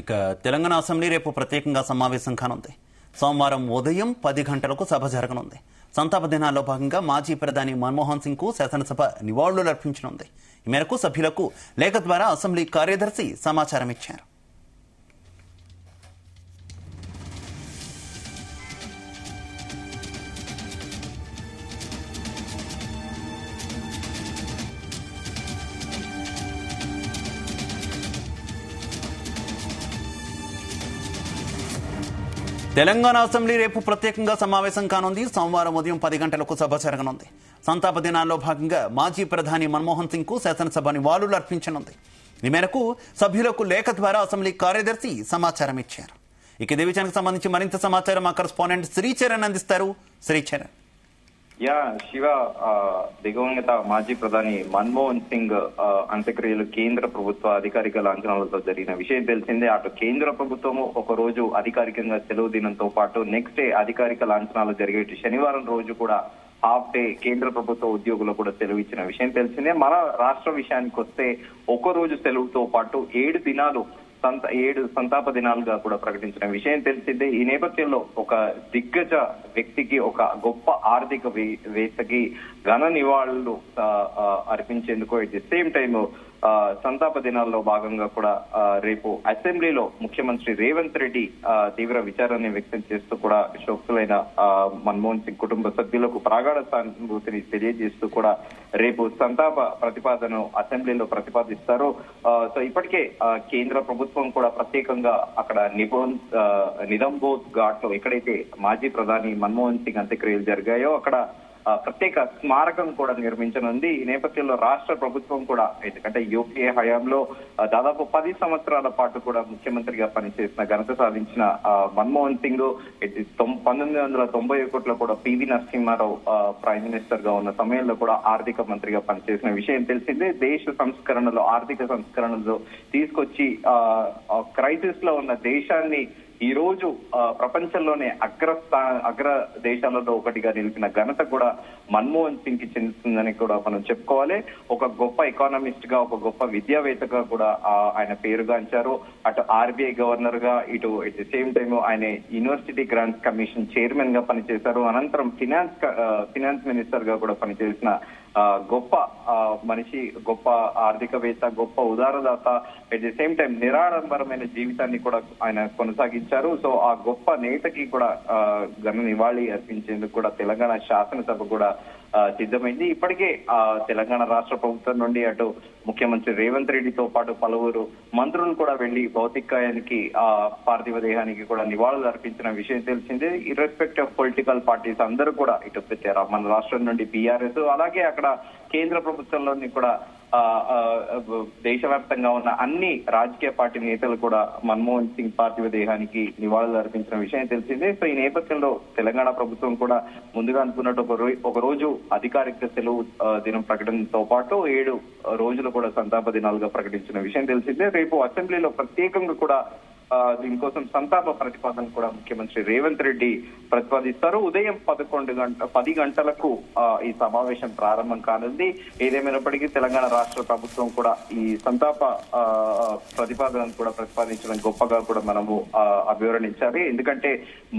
ఇక తెలంగాణ అసెంబ్లీ రేపు ప్రత్యేకంగా సమావేశం కానుంది. సోమవారం ఉదయం 10 గంటలకు సభ జరగనుంది. సంతాప దినాల్లో భాగంగా మాజీ ప్రధాని మన్మోహన్ సింగ్ కు శాసనసభ నివాళులర్పించనుంది. ఈ మేరకు సభ్యులకు లేఖ ద్వారా అసెంబ్లీ కార్యదర్శి సమాచారం ఇచ్చారు. తెలంగాణ అసెంబ్లీ రేపు ప్రత్యేకంగా సమావేశం కానుంది. సోమవారం ఉదయం 10 గంటలకు సభ జరగనుంది. సంతాప దినాల్లో భాగంగా మాజీ ప్రధాని మన్మోహన్ సింగ్ కు శాసనసభ నివాళులు అర్పించనుంది. ఈ మేరకు సభ్యులకు లేఖ ద్వారా అసెంబ్లీ కార్యదర్శి సమాచారం ఇచ్చారు. ఇక ఇదే విషయానికి సంబంధించి మరింత సమాచారం మా కరెస్పాండెంట్ శ్రీచరణ్ అందిస్తారు. శ్రీచరణ్. శివ, దివంగత మాజీ ప్రధాని మన్మోహన్ సింగ్ అంత్యక్రియలు కేంద్ర ప్రభుత్వ అధికారిక లాంఛనాలతో జరిగిన విషయం తెలిసిందే. అటు కేంద్ర ప్రభుత్వము ఒక రోజు అధికారికంగా సెలవు దినంతో పాటు నెక్స్ట్ డే అధికారిక లాంఛనాలు జరిగేటి శనివారం రోజు కూడా హాఫ్ డే కేంద్ర ప్రభుత్వ ఉద్యోగులు కూడా సెలవు ఇచ్చిన విషయం తెలిసిందే. మన రాష్ట్ర విషయానికి వస్తే ఒక రోజు సెలవుతో పాటు 7 దినాలు 7 సంతాప దినాలుగా కూడా ప్రకటించిన విషయం తెలిసిందే. ఈ నేపథ్యంలో ఒక దిగ్గజ వ్యక్తికి, ఒక గొప్ప ఆర్థిక వేత్తకి ఘన నివాళులు అర్పించేందుకు అట్ ది సేమ్ టైమ్ సంతాప దినాల్లో భాగంగా కూడా రేపు అసెంబ్లీలో ముఖ్యమంత్రి రేవంత్ రెడ్డి తీవ్ర విచారాన్ని వ్యక్తం చేస్తూ కూడా శోక్తులైన మన్మోహన్ సింగ్ కుటుంబ సభ్యులకు ప్రగాఢ సానుభూతిని తెలియజేస్తూ కూడా రేపు సంతాప ప్రతిపాదన అసెంబ్లీలో ప్రతిపాదిస్తారు. సో ఇప్పటికే కేంద్ర ప్రభుత్వం కూడా ప్రత్యేకంగా అక్కడ నిజాంబోధ్ ఘాట్ లో ఎక్కడైతే మాజీ ప్రధాని మన్మోహన్ సింగ్ అంత్యక్రియలు జరిగాయో అక్కడ ప్రత్యేక స్మారకం కూడా నిర్మించనుంది. ఈ నేపథ్యంలో రాష్ట్ర ప్రభుత్వం కూడా, ఎందుకంటే యూపీఏ హయాంలో దాదాపు 10 సంవత్సరాల పాటు కూడా ముఖ్యమంత్రిగా పనిచేసిన ఘనత సాధించిన మన్మోహన్ సింగ్ 1991లో కూడా పివి నరసింహారావు ప్రైమ్ మినిస్టర్ గా ఉన్న సమయంలో కూడా ఆర్థిక మంత్రిగా పనిచేసిన విషయం తెలిసిందే. దేశ సంస్కరణలో, ఆర్థిక సంస్కరణలో తీసుకొచ్చి క్రైసిస్ లో ఉన్న దేశాన్ని ఈ రోజు ప్రపంచంలోనే అగ్ర దేశాలలో ఒకటిగా నిలిపిన ఘనత కూడా మన్మోహన్ సింగ్ కి చెందుతుందని కూడా మనం చెప్పుకోవాలి. ఒక గొప్ప ఎకానమిస్ట్ గా, ఒక గొప్ప విద్యావేత్తగా కూడా ఆయన పేరుగాంచారు. అటు ఆర్బీఐ గవర్నర్ గా, ఇటు ఎట్ ది సేమ్ టైమ్ ఆయన యూనివర్సిటీ గ్రాంట్స్ కమిషన్ చైర్మన్ గా పనిచేశారు. అనంతరం ఫినాన్స్ మినిస్టర్ గా కూడా పనిచేసిన గొప్ప మనిషి, గొప్ప ఆర్థికవేత్త, గొప్ప ఉదారదాత. అట్ ది సేమ్ టైం నిరాడంబరమైన జీవితాన్ని కూడా ఆయన కొనసాగించారు. సో ఆ గొప్ప నేతకి కూడా ఘన నివాళి అర్పించేందుకు కూడా తెలంగాణ శాసనసభ కూడా సిద్ధమైంది. ఇప్పటికే తెలంగాణ రాష్ట్ర ప్రభుత్వం నుండి అటు ముఖ్యమంత్రి రేవంత్ రెడ్డితో పాటు పలువురు మంత్రులు కూడా వెళ్లి భౌతికాయానికి, పార్థివ దేహానికి కూడా నివాళులు అర్పించిన విషయం తెలిసిందే. ఇర్రెస్పెక్ట్ ఆఫ్ పొలిటికల్ పార్టీస్ అందరూ కూడా ఇటు మన రాష్ట్రం నుండి బీఆర్ఎస్, అలాగే అక్కడ కేంద్ర ప్రభుత్వంలోని కూడా దేశవ్యాప్తంగా ఉన్న అన్ని రాజకీయ పార్టీ నేతలు కూడా మన్మోహన్ సింగ్ పార్థివ దేహానికి నివాళులు అర్పించిన విషయం తెలిసిందే. సో ఈ నేపథ్యంలో తెలంగాణ ప్రభుత్వం కూడా ముందుగా అనుకున్నట్టు ఒక రోజు అధికారిక సెలవు దినం ప్రకటనతో పాటు 7 రోజులు కూడా సంతాప దినాలుగా ప్రకటించిన విషయం తెలిసిందే. రేపు అసెంబ్లీలో ప్రత్యేకంగా కూడా దీనికోసం సంతాప ప్రతిపాదన కూడా ముఖ్యమంత్రి రేవంత్ రెడ్డి ప్రతిపాదిస్తారు. ఉదయం 10 గంటలకు ఈ సమావేశం ప్రారంభం కానుంది. ఏదేమైనప్పటికీ తెలంగాణ రాష్ట్ర ప్రభుత్వం కూడా ఈ సంతాప ప్రతిపాదనను కూడా ప్రతిపాదించడం గొప్పగా కూడా మనము అభివర్ణించాలి. ఎందుకంటే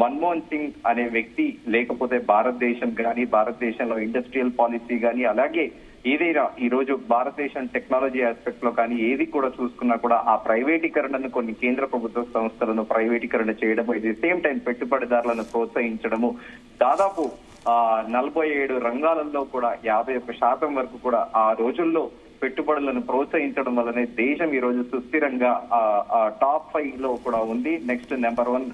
మన్మోహన్ సింగ్ అనే వ్యక్తి లేకపోతే భారతదేశం కానీ, భారతదేశంలో ఇండస్ట్రియల్ పాలసీ కానీ, అలాగే ఏదైనా ఈ రోజు భారతదేశం టెక్నాలజీ ఆస్పెక్ట్ లో కానీ ఏది కూడా చూసుకున్నా కూడా ఆ ప్రైవేటీకరణను, కొన్ని కేంద్ర ప్రభుత్వ సంస్థలను ప్రైవేటీకరణ చేయడము, ఇది సేమ్ టైం పెట్టుబడిదారులను ప్రోత్సహించడము, దాదాపు 47 రంగాలలో కూడా 51% వరకు కూడా ఆ రోజుల్లో పెట్టుబడులను ప్రోత్సహించడం వల్లనే దేశం ఈ రోజు సుస్థిరంగా టాప్ 5 లో కూడా ఉంది. నెక్స్ట్ నెంబర్ 1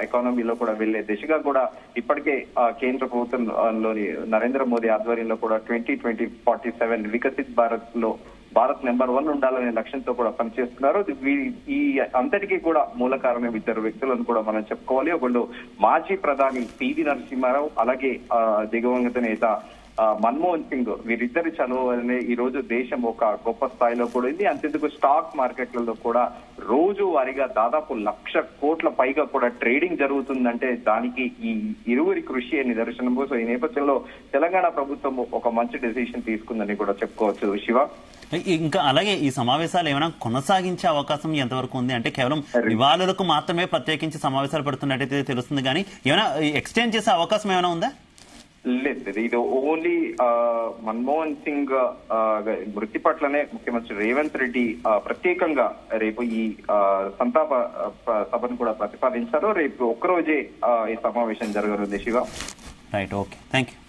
ఎకానమీలో కూడా వెళ్లే దిశగా కూడా ఇప్పటికే కేంద్ర ప్రభుత్వంలోని నరేంద్ర మోదీ ఆధ్వర్యంలో కూడా 2047 వికసిత్ భారత్ లో భారత్ నెంబర్ 1 ఉండాలనే లక్ష్యంతో కూడా పనిచేస్తున్నారు. ఈ అంతటికీ కూడా మూల కారణం 2 వ్యక్తులను కూడా మనం చెప్పుకోవాలి. ఒకళ్ళు మాజీ ప్రధాని పివి నరసింహారావు, అలాగే దివంగత నేత మన్మోహన్ సింగ్. వీరిద్దరి చనువు వల్లనే ఈ రోజు దేశం ఒక గొప్ప స్థాయిలో కూడా ఉంది. అంతెందుకు స్టాక్ మార్కెట్లలో కూడా రోజు వారీగా దాదాపు 1,00,000 కోట్ల పైగా కూడా ట్రేడింగ్ జరుగుతుందంటే దానికి ఈ ఇరువురి కృషి నిదర్శనము. సో ఈ నేపథ్యంలో తెలంగాణ ప్రభుత్వం ఒక మంచి డెసిషన్ తీసుకుందని కూడా చెప్పుకోవచ్చు. శివ. ఇంకా అలాగే ఈ సమావేశాలు ఏమైనా కొనసాగించే అవకాశం ఎంతవరకు ఉంది? అంటే కేవలం నివాళులకు మాత్రమే ప్రత్యేకించి సమావేశాలు పెడుతున్నట్టయితే తెలుస్తుంది, కానీ ఏమైనా ఎక్స్టెండ్ చేసే అవకాశం ఏమైనా ఉందా? లేదు, ఇది ఓన్లీ మన్మోహన్ సింగ్ మృతి పట్లనే ముఖ్యమంత్రి రేవంత్ రెడ్డి ప్రత్యేకంగా రేపు ఈ సంతాప సభను కూడా ప్రతిపాదించారు. రేపు ఒక్కరోజే ఈ సమావేశం జరగనుంది. Shiva, right, okay, thank you.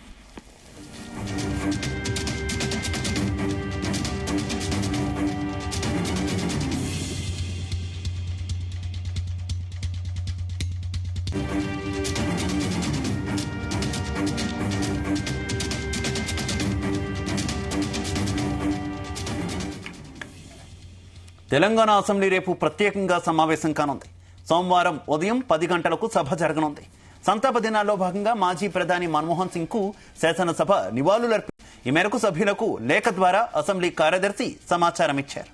Telangana assembly రేపు ప్రత్యేకంగా సమావేశం కానుంది. సోమవారం ఉదయం 10 గంటలకు సభ జరగనుంది. సంతాప దినాల్లో భాగంగా మాజీ ప్రధాని మన్మోహన్ సింగ్ కు శాసనసభ నివాళులర్పి ఈ మేరకు సభ్యులకు లేఖ ద్వారా అసెంబ్లీ కార్యదర్శి సమాచారం ఇచ్చారు.